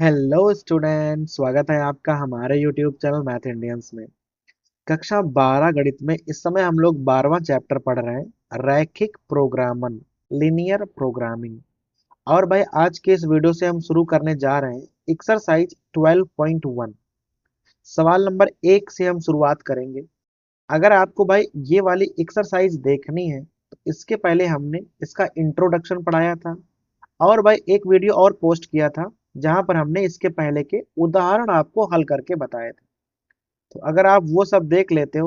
Hello student, स्वागत है आपका हमारे यूट्यूब चैनल मैथ इंडियंस में। कक्षा 12 गणित में इस समय हम लोग 12वां चैप्टर पढ़ रहे हैं, रैखिक प्रोग्रामन, लिनियर प्रोग्रामिंग। और भाई आज के इस वीडियो से हम शुरू करने जा रहे हैं एक्सरसाइज 12.1। सवाल नंबर 1 से हम शुरुआत करेंगे। अगर आपको भाई ये वाली एक्सरसाइज देखनी है तो इसके पहले हमने इसका इंट्रोडक्शन पढ़ाया था और भाई एक वीडियो और पोस्ट किया था जहां पर हमने इसके पहले के उदाहरण आपको हल करके बताए थे। तो अगर आप वो सब देख लेते हो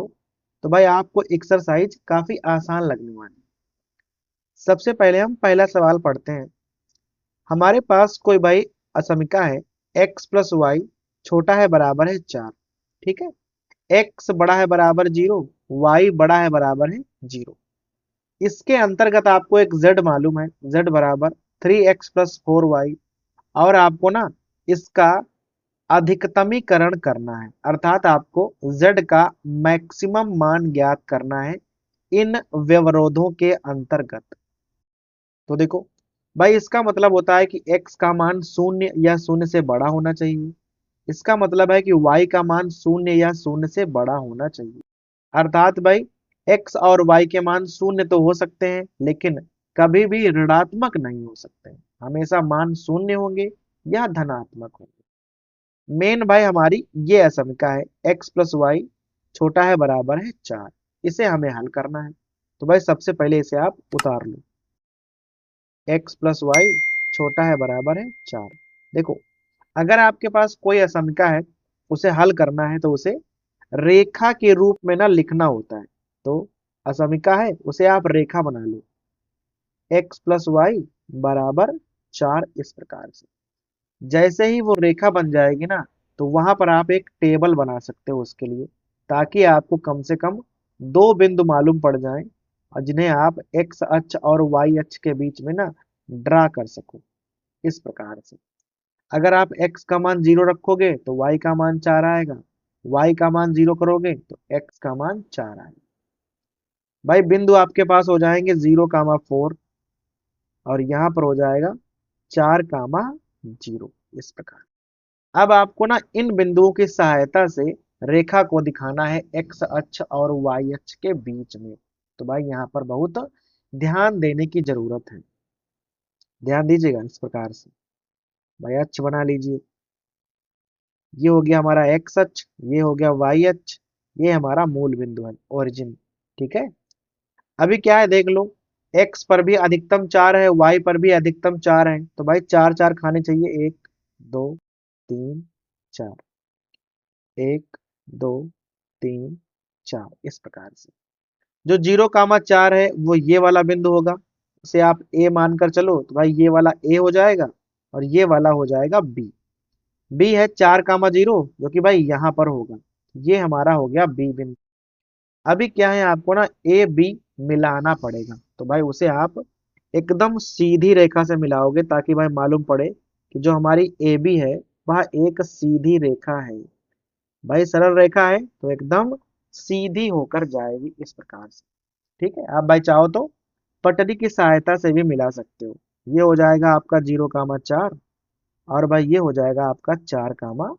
तो भाई आपको एक्सरसाइज काफी आसान लगने वाली। सबसे पहले हम पहला सवाल पढ़ते हैं। हमारे पास कोई भाई असमिका है, x प्लस वाई छोटा है बराबर है 4। ठीक है, x बड़ा है बराबर 0, y बड़ा है बराबर है 0। इसके अंतर्गत आपको एक z मालूम है, z बराबर 3x प्लस 4y। और आपको ना इसका अधिकतमीकरण करना है, अर्थात आपको z का मैक्सिमम मान ज्ञात करना है इन व्यवरोधों के अंतर्गत। तो देखो भाई, इसका मतलब होता है कि x का मान शून्य या शून्य से बड़ा होना चाहिए। इसका मतलब है कि y का मान शून्य या शून्य से बड़ा होना चाहिए। अर्थात भाई x और y के मान शून्य तो हो सकते हैं लेकिन कभी भी ऋणात्मक नहीं हो सकते हैं। हमेशा मान शून्य होंगे या धनात्मक होंगे। मेन भाई हमारी ये असमिका है, x प्लस वाई छोटा है बराबर है 4। इसे हमें हल करना है। तो भाई सबसे पहले इसे आप उतार लो, x प्लस वाई छोटा है बराबर है 4। देखो, अगर आपके पास कोई असमिका है, उसे हल करना है तो उसे रेखा के रूप में ना लिखना होता है। तो असमिका है उसे आप रेखा बना लो, x प्लस वाई बराबर 4। इस प्रकार से जैसे ही वो रेखा बन जाएगी ना, तो वहां पर आप एक टेबल बना सकते हो उसके लिए, ताकि आपको कम से कम दो बिंदु मालूम पड़ जाएं और जिन्हें आप एक्स अक्ष और वाई अक्ष के बीच में ना ड्रा कर सको। इस प्रकार से अगर आप x का मान 0 रखोगे तो y का मान 4 आएगा, y का मान 0 करोगे तो x का मान 4 आएगा। भाई बिंदु आपके पास हो जाएंगे 0, 4 और यहाँ पर हो जाएगा 4, 0। इस प्रकार अब आपको ना इन बिंदुओं की सहायता से रेखा को दिखाना है x अक्ष और y अक्ष के बीच में। तो भाई यहाँ पर बहुत ध्यान देने की जरूरत है। ध्यान दीजिएगा इस प्रकार से। भाई अक्ष बना लीजिए, ये हो गया हमारा x अक्ष, ये हो गया y अक्ष, ये हमारा मूल बिंदु है, ओरिजिन। ठीक है, अभी क्या है देख लो, x पर भी अधिकतम 4 है, y पर भी अधिकतम 4 है। तो भाई 4 4 खाने चाहिए, 1 2 3 4, 1 2 3 4। इस प्रकार से जो 0, 4 है वो ये वाला बिंदु होगा, उसे आप a मानकर चलो। तो भाई ये वाला a हो जाएगा और ये वाला हो जाएगा b। b है 4, 0 जो कि भाई यहाँ पर होगा। ये हमारा हो गया b बिंदु। अभी क्या है, आपको ना ए बी मिलाना पड़ेगा। तो भाई उसे आप एकदम सीधी रेखा से मिलाओगे ताकि भाई मालूम पड़े कि जो हमारी ए बी है वह एक सीधी रेखा है। भाई सरल रेखा है तो एकदम सीधी होकर जाएगी इस प्रकार से। ठीक है, आप भाई चाहो तो पटरी की सहायता से भी मिला सकते हो। ये हो जाएगा आपका 0, 4 और भाई ये हो जाएगा आपका 4,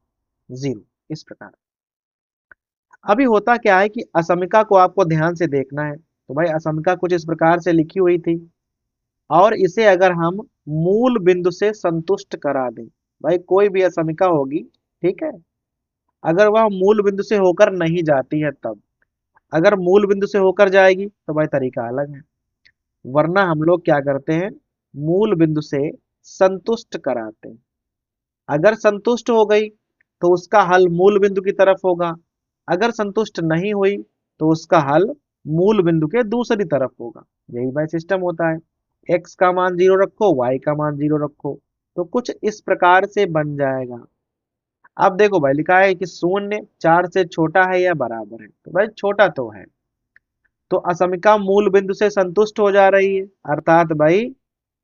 0। इस प्रकार अभी होता क्या है कि असमिका को आपको ध्यान से देखना है। तो भाई असमिका कुछ इस प्रकार से लिखी हुई थी और इसे अगर हम मूल बिंदु से संतुष्ट करा दें, भाई कोई भी असमिका होगी, ठीक है, अगर वह मूल बिंदु से होकर नहीं जाती है तब। अगर मूल बिंदु से होकर जाएगी तो भाई तरीका अलग है, वरना हम लोग क्या करते हैं, मूल बिंदु से संतुष्ट कराते हैं। अगर संतुष्ट हो गई तो उसका हल मूल बिंदु की तरफ होगा, अगर संतुष्ट नहीं हुई तो उसका हल मूल बिंदु के दूसरी तरफ होगा। यही भाई सिस्टम होता है, x का मान 0 रखो, y का मान 0 रखो, तो कुछ इस प्रकार से बन जाएगा। अब देखो भाई लिखा है कि शून्य 4 से छोटा है या बराबर है, तो भाई छोटा तो है, तो असमिका मूल बिंदु से संतुष्ट हो जा रही है, अर्थात भाई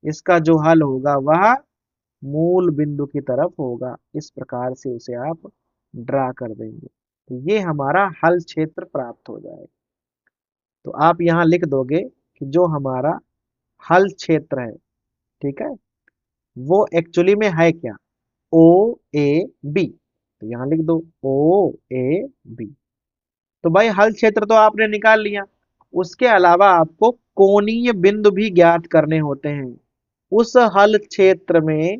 इसका जो हल होगा वह मूल बिंदु की तरफ होगा। इस प्रकार से उसे आप ड्रा कर देंगे तो ये हमारा हल क्षेत्र प्राप्त हो जाएगा। तो आप यहाँ लिख दोगे कि जो हमारा हल क्षेत्र है, ठीक है, वो एक्चुअली में है क्या, ओ ए बी, तो यहां लिख दो ओ ए बी। तो भाई हल क्षेत्र तो आपने निकाल लिया, उसके अलावा आपको कोणीय बिंदु भी ज्ञात करने होते हैं। उस हल क्षेत्र में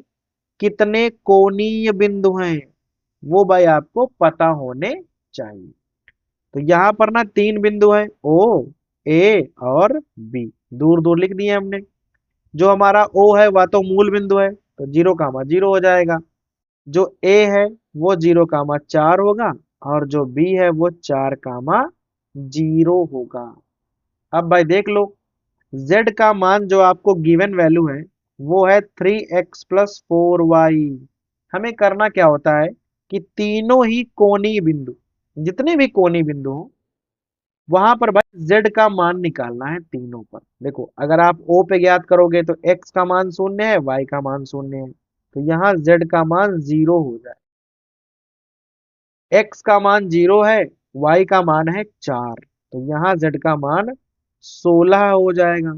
कितने कोणीय बिंदु हैं वो भाई आपको पता होने चाहिए। तो यहां पर ना 3 बिंदु है, ओ ए और बी, दूर दूर लिख दिए हमने। जो हमारा ओ है वह तो मूल बिंदु है, तो 0, 0 हो जाएगा। जो ए है वो 0, 4 होगा, और जो बी है वो 4, 0 होगा। अब भाई देख लो, z का मान जो आपको गिवन वैल्यू है वो है 3x + 4y। हमें करना क्या होता है कि तीनों ही कोणीय बिंदु, जितने भी कोणीय बिंदु हो वहां पर भाई z का मान निकालना है तीनों पर। देखो अगर आप o पे ज्ञात करोगे तो x का मान 0 है, y का मान 0 है, तो यहाँ z का मान 0 हो जाए। x का मान 0 है, y का मान है 4, तो यहाँ z का मान 16 हो जाएगा।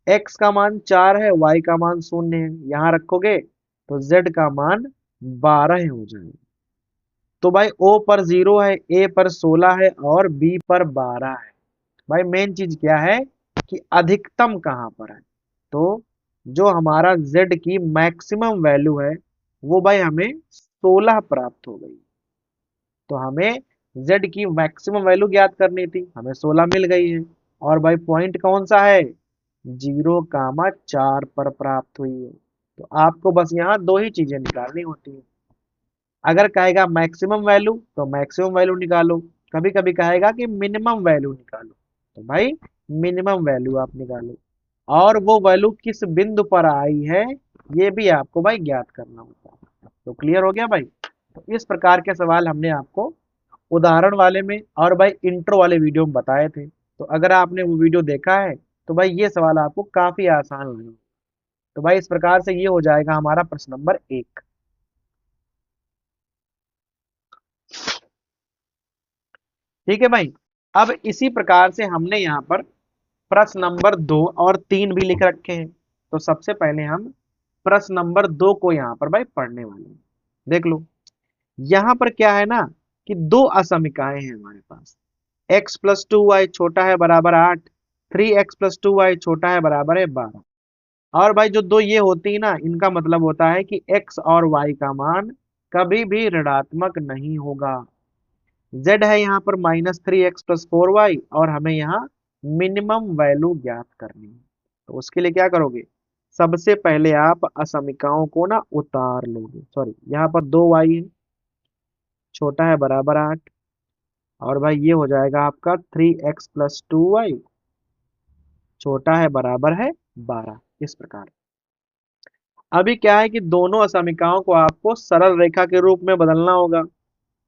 x का मान 4 है, y का मान 0 है, यहाँ रखोगे तो z का मान 12 हो जाएगा। तो भाई o पर 0 है, a पर 16 है और b पर 12 है। भाई मेन चीज क्या है कि अधिकतम कहाँ पर है। तो जो हमारा z की मैक्सिमम वैल्यू है वो भाई हमें 16 प्राप्त हो गई। तो हमें z की मैक्सिमम वैल्यू ज्ञात करनी थी, हमें 16 मिल गई है। और भाई पॉइंट कौन सा है, 0, 4 पर प्राप्त हुई है। तो आपको बस यहाँ दो ही चीजें निकालनी होती है। अगर कहेगा मैक्सिमम वैल्यू तो मैक्सिमम वैल्यू निकालो, कभी कभी कहेगा कि मिनिमम वैल्यू निकालो, तो भाई मिनिमम वैल्यू आप निकालो। और वो वैल्यू किस बिंदु पर आई है ये भी आपको भाई ज्ञात करना होता है। तो क्लियर हो गया भाई। तो इस प्रकार के सवाल हमने आपको उदाहरण वाले में और भाई इंट्रो वाले वीडियो में बताए थे। तो अगर आपने वो वीडियो देखा है तो भाई ये सवाल आपको काफी आसान लगा। तो भाई इस प्रकार से ये हो जाएगा हमारा प्रश्न नंबर 1। ठीक है भाई। अब इसी प्रकार से हमने यहाँ पर प्रश्न नंबर 2 और 3 भी लिख रखे हैं। तो सबसे पहले हम प्रश्न नंबर 2 को यहाँ पर भाई पढ़ने वाले हैं। देख लो, यहाँ पर क्या है ना कि दो असमिकाएं हैं हमारे पास। x + 2y छोटा है बराबर 8, 3x + 2y छोटा है बराबर है 12। और भाई जो दो ये होती है ना, इनका मतलब होता है कि x और y का मान कभी भी ऋणात्मक नहीं होगा। z है यहाँ पर -3x + 4y, और हमें यहाँ मिनिमम वैल्यू ज्ञात करनी है। तो उसके लिए क्या करोगे, सबसे पहले आप असमिकाओं को ना उतार लोगे। सॉरी, यहाँ पर 2y है, छोटा है बराबर 8, और भाई ये हो जाएगा आपका 3x + 2y छोटा है बराबर है 12। इस प्रकार अभी क्या है कि दोनों असमिकाओं को आपको सरल रेखा के रूप में बदलना होगा।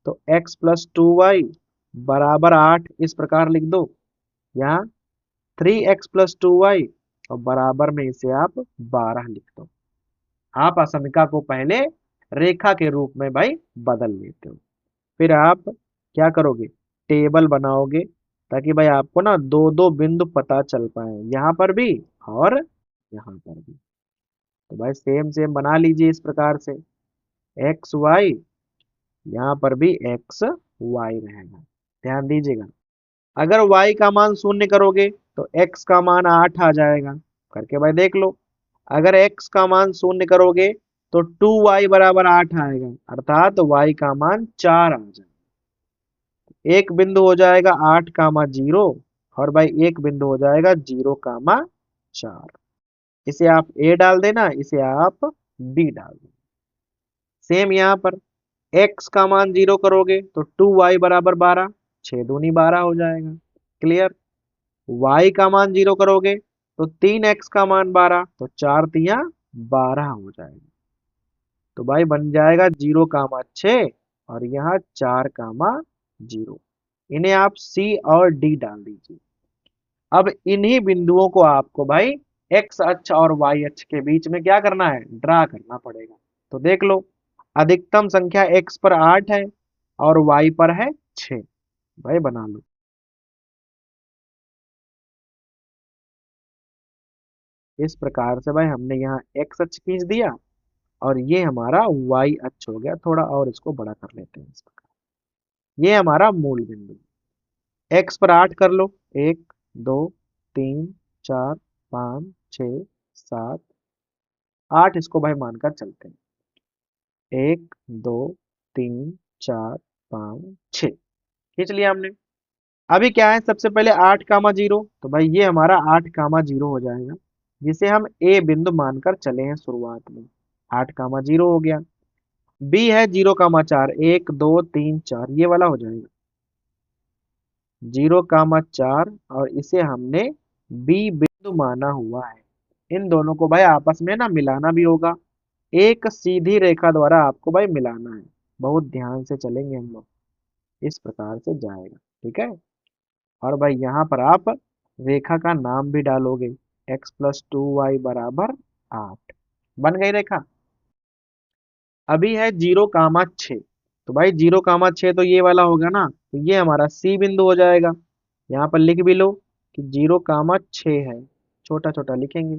तो x + 2y बराबर 8 इस प्रकार लिख दो, या 3x + 2y और बराबर में इसे आप 12 लिख दो। आप असमिका को पहले रेखा के रूप में भाई बदल लेते हो। फिर आप क्या करोगे, टेबल बनाओगे, ताकि भाई आपको ना दो दो बिंदु पता चल पाए, यहाँ पर भी और यहाँ पर भी। तो भाई सेम सेम बना लीजिए इस प्रकार से, एक्स वाई, यहाँ पर भी एक्स वाई रहेगा। ध्यान दीजिएगा, अगर y का मान 0 करोगे तो x का मान 8 आ जाएगा। करके भाई देख लो, अगर x का मान 0 करोगे तो 2y बराबर 8 आएगा, अर्थात y का मान 4 आ जाएगा। एक बिंदु हो जाएगा 8, 0, और भाई एक बिंदु हो जाएगा 0, 4। इसे आप a डाल देना, इसे आप b डाल देना। सेम यहाँ पर x का मान 0 करोगे तो 2y बराबर 12, 6 दूनी 12 हो जाएगा। क्लियर। y का मान 0 करोगे तो 3x का मान 12, तो 4 तिया 12 हो जाएगा। तो भाई बन जाएगा 0, 6 और यहाँ 4, 0। इन्हें आप C और D डाल दीजिए। अब इन्हीं बिंदुओं को आपको भाई x अक्ष और y अक्ष के बीच में क्या करना है, ड्रा करना पड़ेगा। तो देख लो, अधिकतम संख्या x पर 8 है और y पर है 6। भाई बना लो। इस प्रकार से भाई हमने यहाँ x अक्ष खींच दिया और ये हमारा y अक्ष हो गया। थोड़ा और इसको बड़ा कर लेते हैं इस प्रकार। ये हमारा मूल बिंदु। x पर 8 कर लो। 1 2 3 4 5 6 7 8, इसको भाई मानकर चलते हैं। 1 2 3 4 5 6 खींच लिया हमने। अभी क्या है, सबसे पहले 8, 0, तो भाई ये हमारा 8, 0 हो जाएगा, जिसे हम ए बिंदु मानकर चले हैं शुरुआत में। 8, 0 हो गया। बी है 0, 4, 1 2 3 4, ये वाला हो जाएगा 0, 4, और इसे हमने बी बिंदु माना हुआ है। इन दोनों को भाई आपस में ना मिलाना भी होगा। एक सीधी रेखा द्वारा आपको भाई मिलाना है। बहुत ध्यान से चलेंगे हम लोग, इस प्रकार से जाएगा। ठीक है। और भाई यहाँ पर आप रेखा का नाम भी डालोगे। x+2y बराबर 8 बन गई रेखा। अभी है 0, 6, तो भाई 0, 6 तो ये वाला होगा ना, तो ये हमारा सी बिंदु हो जाएगा। यहाँ पर लिख भी लो कि 0, 6 है, छोटा छोटा लिखेंगे।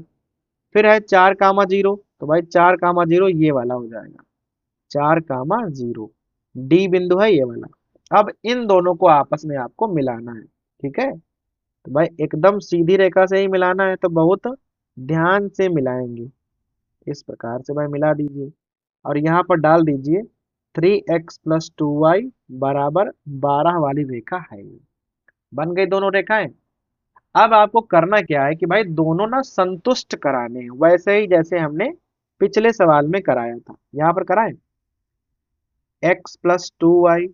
फिर है 4, 0, तो भाई 4, 0 ये वाला हो जाएगा। 4, 0 डी बिंदु है ये वाला। अब इन दोनों को आपस में आपको मिलाना है। ठीक है। तो भाई एकदम सीधी रेखा से ही मिलाना है, तो बहुत ध्यान से मिलाएंगे। इस प्रकार से भाई मिला दीजिए और यहाँ पर डाल दीजिए 3x+2y बराबर 12 वाली रेखा है ये। बन गई दोनों रेखाएं। अब आपको करना क्या है कि भाई दोनों ना संतुष्ट कराने हैं, वैसे ही जैसे हमने पिछले सवाल में कराया था। यहाँ पर कराएं x+2y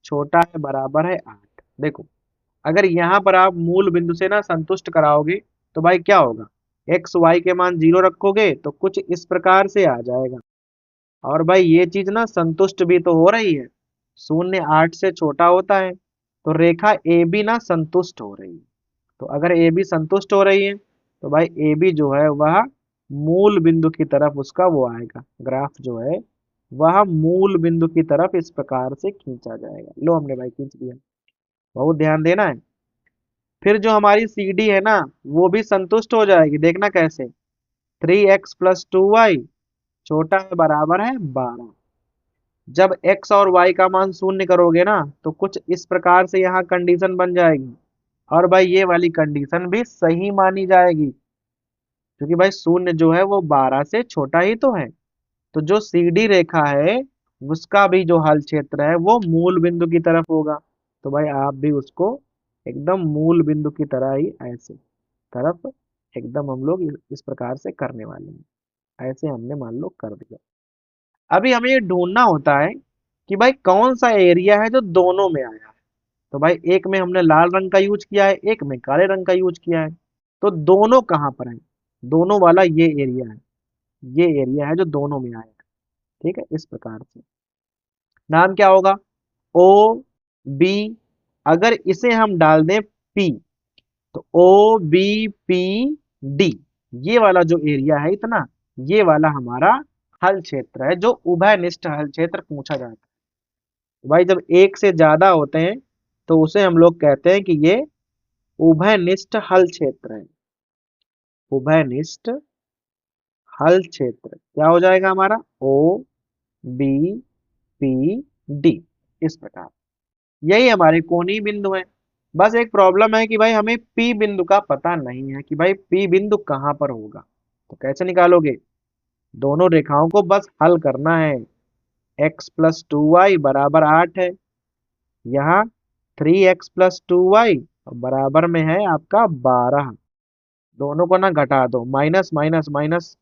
छोटा है बराबर है 8। देखो, अगर यहाँ पर आप मूल बिंदु से ना संतुष्ट कराओगे तो भाई क्या होगा, एक्स वाई के मान 0 रखोगे तो कुछ इस प्रकार से आ जाएगा। और भाई ये चीज ना संतुष्ट भी तो हो रही है, 0, 8 से छोटा होता है, तो रेखा ए बी ना संतुष्ट हो रही है। तो अगर ए बी संतुष्ट हो रही है तो भाई ए बी जो है वह मूल बिंदु की तरफ उसका वो आएगा, ग्राफ जो है वह मूल बिंदु की तरफ इस प्रकार से खींचा जाएगा। लो हमने भाई खींच दिया। बहुत ध्यान देना है। फिर जो हमारी सी डी है ना, वो भी संतुष्ट हो जाएगी। देखना कैसे, 3x+2y छोटा है बराबर है 12। जब x और y का मान शून्य करोगे ना तो कुछ इस प्रकार से यहाँ कंडीशन बन जाएगी। और भाई ये वाली कंडीशन भी सही मानी जाएगी, क्योंकि भाई शून्य जो है वो 12 से छोटा ही तो है। तो जो सी डी रेखा है उसका भी जो हल क्षेत्र है वो मूल बिंदु की तरफ होगा। तो भाई आप भी उसको एकदम मूल बिंदु की तरह ही ऐसे तरफ एकदम हम लोग इस प्रकार से करने वाले हैं। ऐसे हमने मान लो कर दिया। अभी हमें ये ढूंढना होता है कि भाई कौन सा एरिया है जो दोनों में आया है। तो भाई एक में हमने लाल रंग का यूज किया है, एक में काले रंग का यूज किया है, तो दोनों कहाँ पर है, दोनों वाला ये एरिया है। ये एरिया है जो दोनों में आएगा। ठीक है। इस प्रकार से नाम क्या होगा, ओ बी। अगर इसे हम डाल दें पी, तो ओ बी पी डी, ये वाला जो एरिया है इतना, ये वाला हमारा हल क्षेत्र है, जो उभयनिष्ठ हल क्षेत्र पूछा जाता है। भाई जब एक से ज्यादा होते हैं तो उसे हम लोग कहते हैं कि ये उभयनिष्ठ हल क्षेत्र है। उभयनिष्ठ हल क्षेत्र क्या हो जाएगा हमारा, ओ बी पी डी। इस प्रकार यही हमारे कोणीय बिंदु है। बस एक प्रॉब्लम है कि भाई हमें पी बिंदु का पता नहीं है कि भाई पी बिंदु कहाँ पर होगा। तो कैसे निकालोगे, दोनों रेखाओं को बस हल करना है। x+2y बराबर 8 है, यहाँ 3x+2y बराबर में है आपका 12। दोनों को ना घटा दो, minus minus minus,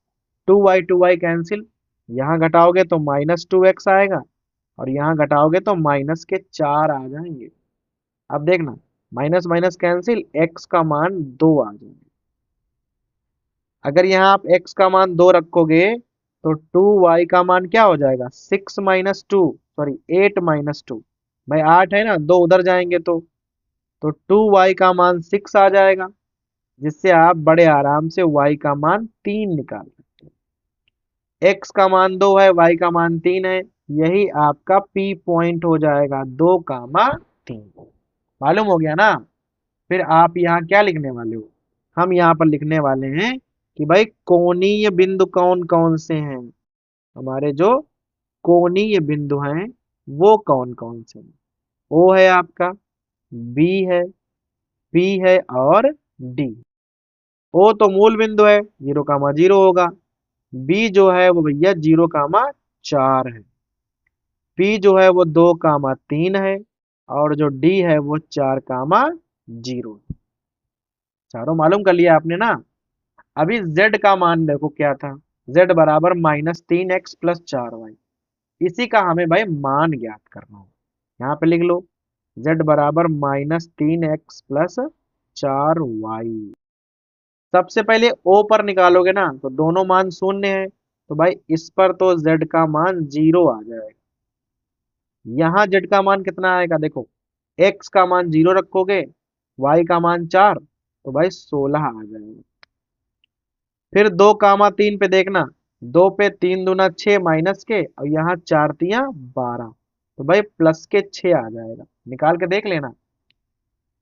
2y cancel, यहाँ घटाओगे तो -2x आएगा और यहाँ घटाओगे तो -4 आ जाएंगे। अब देखना, माइनस माइनस कैंसिल, x का मान 2 आ जाएगा। अगर यहाँ आप x का मान 2 रखोगे तो 2y का मान क्या हो जाएगा, 8 - 2 भाई 8 है ना, 2 उधर जाएंगे तो 2y का मान 6 आ जाएगा, जिससे आप बड़े आराम से y का मान 3 निकाल सकते हैं। x का मान 2 है, y का मान 3 है, यही आपका p पॉइंट हो जाएगा, 2, 3। मालूम हो गया ना। फिर आप यहाँ क्या लिखने वाले हो, हम यहाँ पर लिखने वाले हैं कि भाई कोणीय बिंदु कौन कौन से हैं। हमारे जो कोणीय बिंदु हैं वो कौन कौन से हैं? ओ है आपका, बी है, पी है और डी। ओ तो मूल बिंदु है, 0, 0 होगा। बी जो है वो भैया 0, 4 है। पी जो है वो 2, 3 है। और जो डी है वो 4, 0। चारों मालूम कर लिया आपने ना। अभी z का मान देखो क्या था। z बराबर -3x + 4y। इसी का हमें भाई मान ज्ञात करना है। यहाँ पे लिख लो, z बराबर -3x + 4y। सबसे पहले o पर निकालोगे ना तो दोनों मान शून्य है, तो भाई इस पर तो z का मान 0 आ जाएगा। यहाँ z का मान कितना आएगा देखो, x का मान 0 रखोगे, y का मान 4, तो भाई 16 आ जाएगा। फिर 2, 3 पे देखना, 2 पे 3 दूना 6 माइनस के, और यहाँ 4 तियां 12, तो भाई प्लस के 6 आ जाएगा। निकाल के देख लेना।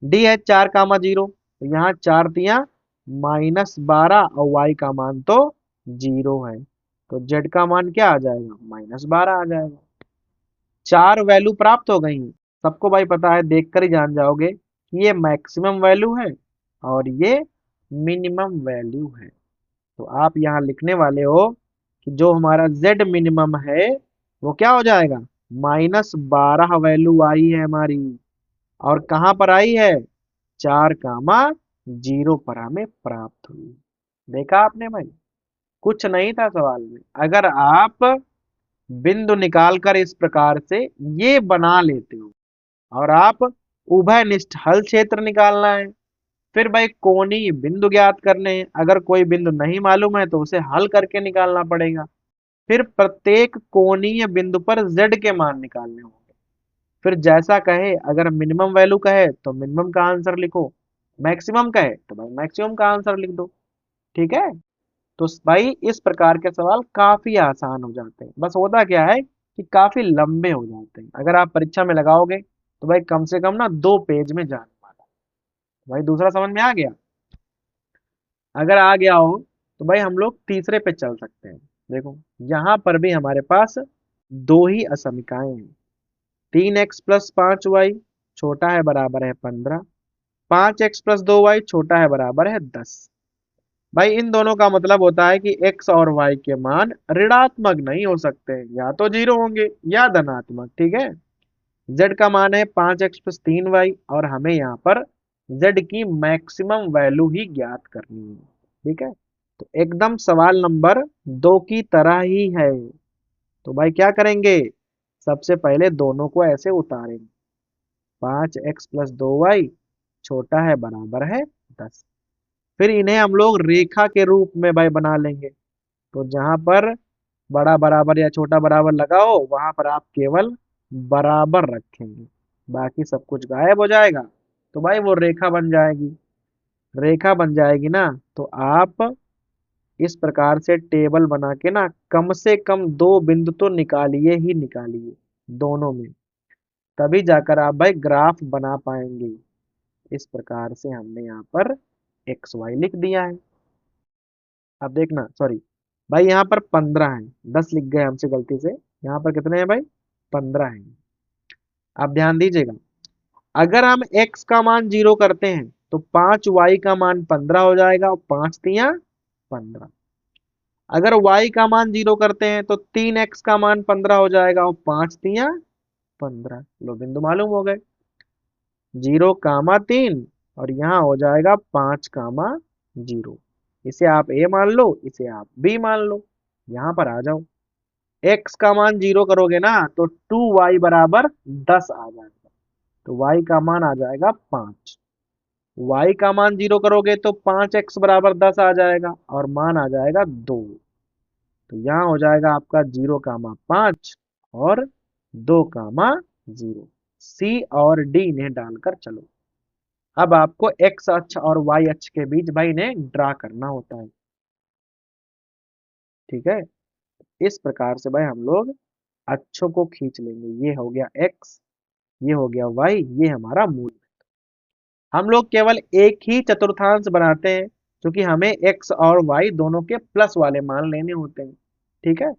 डी है 4, 0, तो यहाँ 4 तियां -12 और y का मान तो 0 है, तो z का मान क्या आ जाएगा, -12 आ जाएगा। चार वैल्यू प्राप्त हो गई। सबको भाई पता है, देखकर ही जान जाओगे कि ये मैक्सिमम वैल्यू है और ये मिनिमम वैल्यू है। तो आप यहाँ लिखने वाले हो कि जो हमारा z मिनिमम है वो क्या हो जाएगा, -12 वैल्यू आई है हमारी। और कहाँ पर आई है, 4, 0 पर हमें प्राप्त हुई। देखा आपने भाई, कुछ नहीं था सवाल में। अगर आप बिंदु निकालकर इस प्रकार से ये बना लेते हो, और आप उभयनिष्ठ हल क्षेत्र निकालना है, फिर भाई कोणीय बिंदु ज्ञात करने हैं। अगर कोई बिंदु नहीं मालूम है तो उसे हल करके निकालना पड़ेगा। फिर प्रत्येक कोणीय बिंदु पर z के मान निकालने होंगे। फिर जैसा कहे, अगर मिनिमम वैल्यू कहे तो मिनिमम का आंसर लिखो, मैक्सिमम कहे तो भाई मैक्सिमम का आंसर लिख दो। ठीक है। तो भाई इस प्रकार के सवाल काफी आसान हो जाते हैं। बस होता क्या है कि काफी लंबे हो जाते हैं। अगर आप परीक्षा में लगाओगे तो भाई कम से कम ना 2 पेज में जाने वाला है। भाई दूसरा समझ में आ गया। अगर आ गया हो तो भाई हम लोग तीसरे पे चल सकते हैं। देखो, यहाँ पर भी हमारे पास दो ही असमिकाएं हैं। 3x + 5y छोटा है बराबर है 15। 5x + 2y छोटा है बराबर है 10। भाई इन दोनों का मतलब होता है कि x और y के मान ऋणात्मक नहीं हो सकते, या तो 0 होंगे या धनात्मक। ठीक है। z का मान है 5x + 3y, और हमें यहाँ पर z की मैक्सिमम वैल्यू ही ज्ञात करनी है। ठीक है। तो एकदम सवाल नंबर 2 की तरह ही है। तो भाई क्या करेंगे, सबसे पहले दोनों को ऐसे उतारेंगे। 5x + 2y छोटा है बराबर है 10। फिर इन्हें हम लोग रेखा के रूप में भाई बना लेंगे। तो जहां पर बड़ा बराबर या छोटा बराबर लगा हो वहां पर आप केवल बराबर रखेंगे, बाकी सब कुछ गायब हो जाएगा। तो भाई वो रेखा बन जाएगी। रेखा बन जाएगी ना, तो आप इस प्रकार से टेबल बना के ना कम से कम 2 बिंदु तो निकालिए ही निकालिए दोनों में, तभी जाकर आप भाई ग्राफ बना पाएंगे। इस प्रकार से हमने यहाँ पर एक्स वाई लिख दिया है। अब देखना, सॉरी भाई, यहाँ पर 15 है, 10 लिख गए हमसे गलती से। यहाँ पर कितने हैं भाई, 15 हैं। आप ध्यान दीजिएगा, अगर हम x का मान 0 करते हैं तो 5y का मान 15 हो जाएगा, और 5 तियां 15। अगर y का मान 0 करते हैं तो 3x का मान 15 हो जाएगा, और 5 तियां 15। लो बिंदु मालूम हो गए, 0, 3, और यहाँ हो जाएगा 5, 0। इसे आप a मान लो, इसे आप b मान लो। यहाँ पर आ जाओ, x का मान 0 करोगे ना तो 2y बराबर 10 आ जाएगा, तो y का मान आ जाएगा 5। y का मान 0 करोगे तो 5x बराबर 10 आ जाएगा, और मान आ जाएगा 2। तो यहाँ हो जाएगा आपका 0, 5 और 2, 0। सी और डी इन्हें डालकर चलो। अब आपको एक्स अक्ष और वाई अक्ष के बीच भाई इन्हें ड्रा करना होता है। ठीक है। इस प्रकार से भाई हम लोग अक्षों को खींच लेंगे। ये हो गया एक्स, ये हो गया वाई, ये हमारा मूल। हम लोग केवल एक ही चतुर्थांश बनाते हैं, क्योंकि हमें एक्स और वाई दोनों के प्लस वाले मान लेने होते हैं। ठीक है।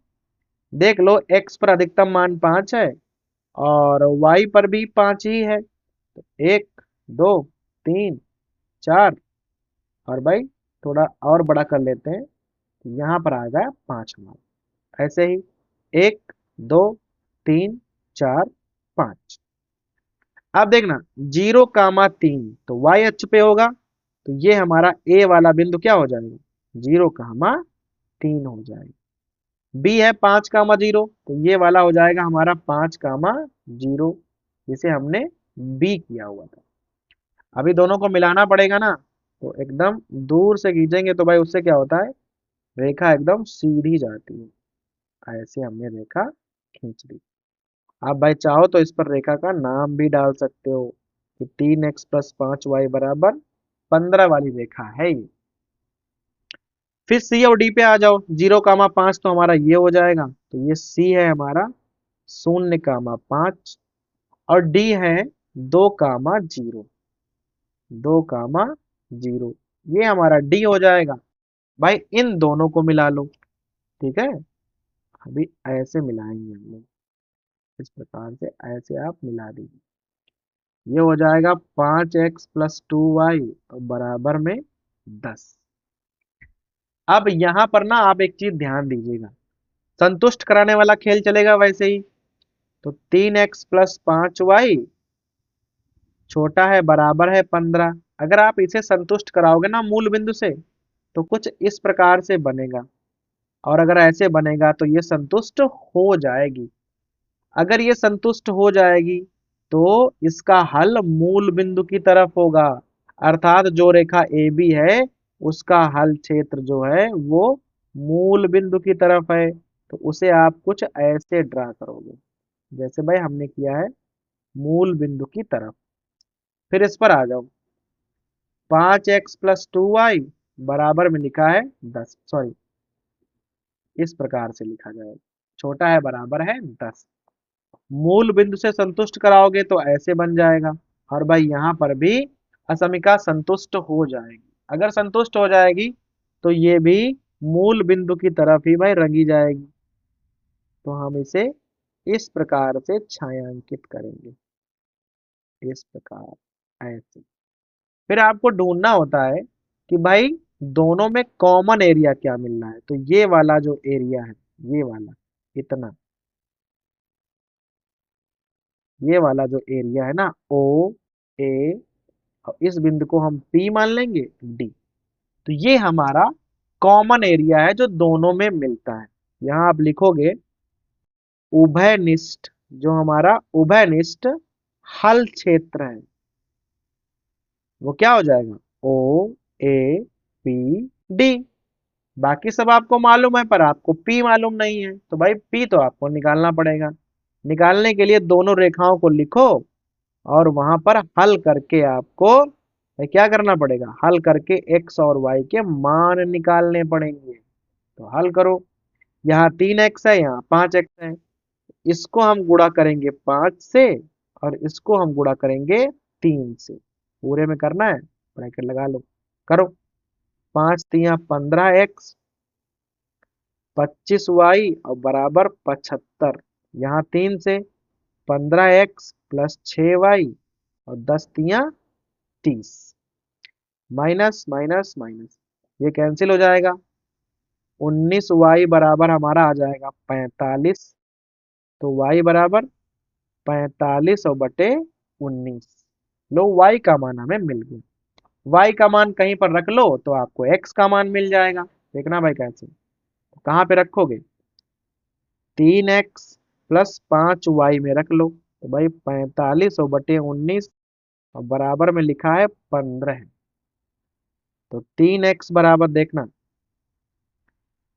देख लो x पर अधिकतम मान 5 है और y पर भी 5 ही है। तो 1 2 3 4 और भाई थोड़ा और बड़ा कर लेते हैं, तो यहाँ पर आएगा 5 मान। ऐसे ही 1 2 3 4 5। अब देखना 0 3 तो y अक्ष पे होगा, तो ये हमारा ए वाला बिंदु क्या हो जाएगा, 0 3 हो जाएगा। बी है 5 0, तो ये वाला हो जाएगा हमारा 5 0, जिसे हमने बी किया हुआ था। अभी दोनों को मिलाना पड़ेगा ना, तो एकदम दूर से खींचेंगे तो भाई उससे क्या होता है, रेखा एकदम सीधी जाती है। ऐसे हमने रेखा खींच ली। आप भाई चाहो तो इस पर रेखा का नाम भी डाल सकते हो कि 3x + 5y बराबर 15 वाली रेखा है ये। फिर सी और डी पे आ जाओ। 0 5 तो हमारा ये हो जाएगा, तो ये सी है हमारा 0 5 और डी है 2 0, 2 0, ये हमारा डी हो जाएगा। भाई इन दोनों को मिला लो, ठीक है। अभी ऐसे मिलाएंगे हम लोग, इस प्रकार से ऐसे आप मिला दीजिए। ये हो जाएगा 5x + 2y बराबर में 10। अब यहाँ पर ना आप एक चीज ध्यान दीजिएगा, संतुष्ट कराने वाला खेल चलेगा वैसे ही। तो 3x + 5y छोटा है बराबर है 15। अगर आप इसे संतुष्ट कराओगे ना मूल बिंदु से, तो कुछ इस प्रकार से बनेगा। और अगर ऐसे बनेगा तो ये संतुष्ट हो जाएगी। अगर ये संतुष्ट हो जाएगी तो इसका हल मूल बिंदु की तरफ होगा। अर्थात जो रेखा ए बी है उसका हल क्षेत्र जो है वो मूल बिंदु की तरफ है। तो उसे आप कुछ ऐसे ड्रा करोगे, जैसे भाई हमने किया है, मूल बिंदु की तरफ। फिर इस पर आ जाओ। 5x + 2y बराबर में लिखा है 10, सॉरी इस प्रकार से लिखा जाएगा, छोटा है बराबर है 10। मूल बिंदु से संतुष्ट कराओगे तो ऐसे बन जाएगा। और भाई यहाँ पर भी असमिका संतुष्ट हो जाएगी। अगर संतुष्ट हो जाएगी तो ये भी मूल बिंदु की तरफ ही भाई रंगी जाएगी। तो हम इसे इस प्रकार से छायांकित करेंगे, इस प्रकार ऐसे। फिर आपको ढूंढना होता है कि भाई दोनों में कॉमन एरिया क्या मिल रहा है। तो ये वाला जो एरिया है, ये वाला इतना, ये वाला जो एरिया है ना ओ ए, और इस बिंदु को हम P मान लेंगे, D। तो ये हमारा कॉमन एरिया है जो दोनों में मिलता है। यहाँ आप लिखोगे उभयनिष्ठ, जो हमारा उभयनिष्ठ हल क्षेत्र है वो क्या हो जाएगा, ओ ए पी डी। बाकी सब आपको मालूम है पर आपको P मालूम नहीं है, तो भाई P तो आपको निकालना पड़ेगा। निकालने के लिए दोनों रेखाओं को लिखो और वहां पर हल करके आपको क्या करना पड़ेगा, हल करके x और y के मान निकालने पड़ेंगे। तो हल करो। यहाँ 3x है, यहाँ 5x है। इसको हम गुणा करेंगे 5 से और इसको हम गुणा करेंगे 3 से। पूरे में करना है, ब्रैकेट लगा लो, करो। 5 3 15x, 25y और बराबर 75। यहाँ 3 से 15x + 6y और 10 3 30, माइनस माइनस माइनस, ये कैंसिल हो जाएगा। 19y बराबर हमारा आ जाएगा 45। तो y बराबर 45 और बटे 19। लो y का मान हमें मिल गया। y का मान कहीं पर रख लो तो आपको x का मान मिल जाएगा। देखना भाई कैसे, तो कहाँ पे रखोगे, 3x + 5y में रख लो। तो भाई 45 और बटे 19 और बराबर में लिखा है 15। तो 3x बराबर देखना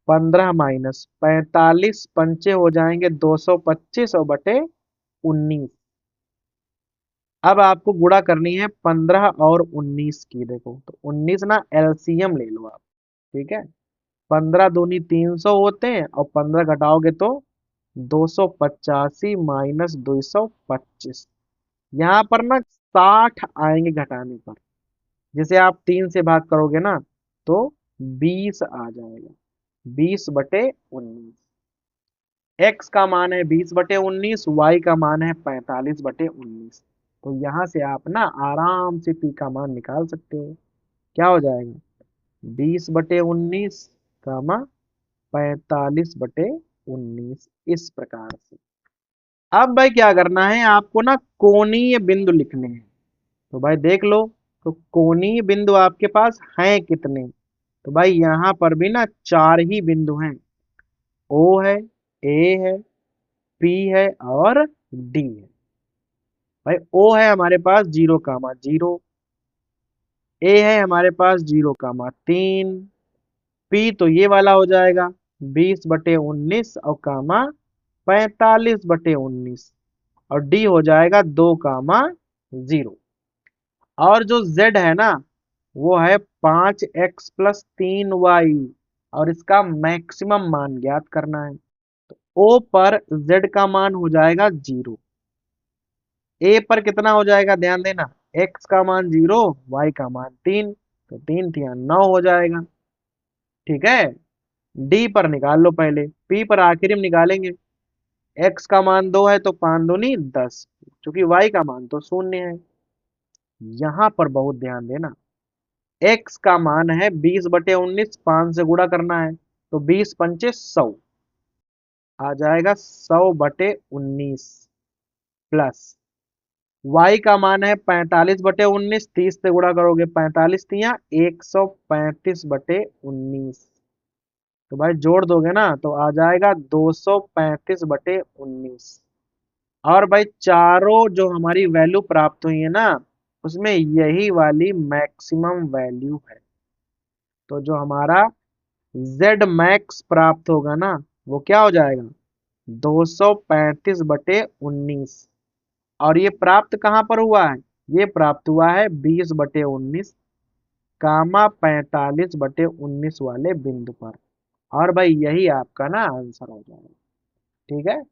15 माइनस 45, पंचे हो जाएंगे 225 और बटे 19। अब आपको गुणा करनी है 15 और 19 की। देखो तो 19 ना एलसीएम ले लो आप, ठीक है। 15 दूनी 300 होते हैं और 15 घटाओगे तो 285 माइनस 225। यहाँ पर ना 60 आएंगे घटाने पर। जैसे आप 3 से भाग करोगे ना तो 20 आ जाएगा, 20 बटे 19। x का मान है 20/19, y का मान है 45/19। तो यहाँ से आप ना आराम से p का मान निकाल सकते हो। क्या हो जाएगा? 20/19 कामा 45/19, इस प्रकार से। अब भाई क्या करना है आपको ना, कोणीय बिंदु लिखने हैं। तो भाई देख लो, तो कोणीय बिंदु आपके पास हैं कितने? तो भाई यहाँ पर भी ना 4 ही बिंदु हैं। O है, A है, P है और D है। भाई O है हमारे पास 0,0, A है हमारे पास 0,3, P तो ये वाला हो जाएगा 20/19 और कामा 45/19, और D हो जाएगा 2,0। और जो Z है ना, वो है 5x+3y, और इसका मैक्सिमम मान ज्ञात करना है। O पर Z का मान हो जाएगा 0, A पर कितना हो जाएगा ध्यान देना, x का मान 0, y का मान 3, तो 3 3 9 हो जाएगा। ठीक है। D पर निकाल लो पहले, P पर आखिरी में निकालेंगे। x का मान 2 है तो 5 दूनी 10, क्योंकि y का मान तो 0 है। यहाँ पर बहुत ध्यान देना, x का मान है 20/19, 5 से गुणा करना है, तो 20 पंचे 100 आ जाएगा, 100/19 प्लस y का मान है 45/19, 30 से गुणा करोगे 45 तिया 135/19, तो भाई जोड़ दोगे ना तो आ जाएगा 235/19। और भाई चारों जो हमारी वैल्यू प्राप्त हुई है ना, उसमें यही वाली मैक्सिमम वैल्यू है। तो जो हमारा Z मैक्स प्राप्त होगा ना, वो क्या हो जाएगा? 235/19। और ये प्राप्त कहाँ पर हुआ है? ये प्राप्त हुआ है 20/19 कामा 45/19 वाले बिंदु पर। और भाई यही आपका ना आंसर हो जाएगा। ठीक है।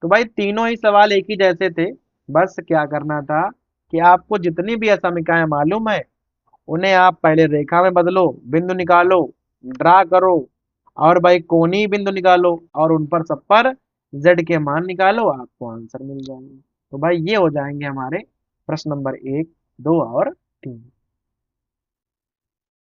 तो भाई तीनों ही सवाल एक ही जैसे थे। बस क्या करना था कि आपको जितनी भी असमिकाएं मालूम है, उन्हें आप पहले रेखा में बदलो, बिंदु निकालो, ड्रा करो, और भाई कोणीय बिंदु निकालो, और उन पर सब पर z के मान निकालो, आपको आंसर मिल जाएंगे। तो भाई ये हो जाएंगे हमारे प्रश्न नंबर 1, 2 और 3।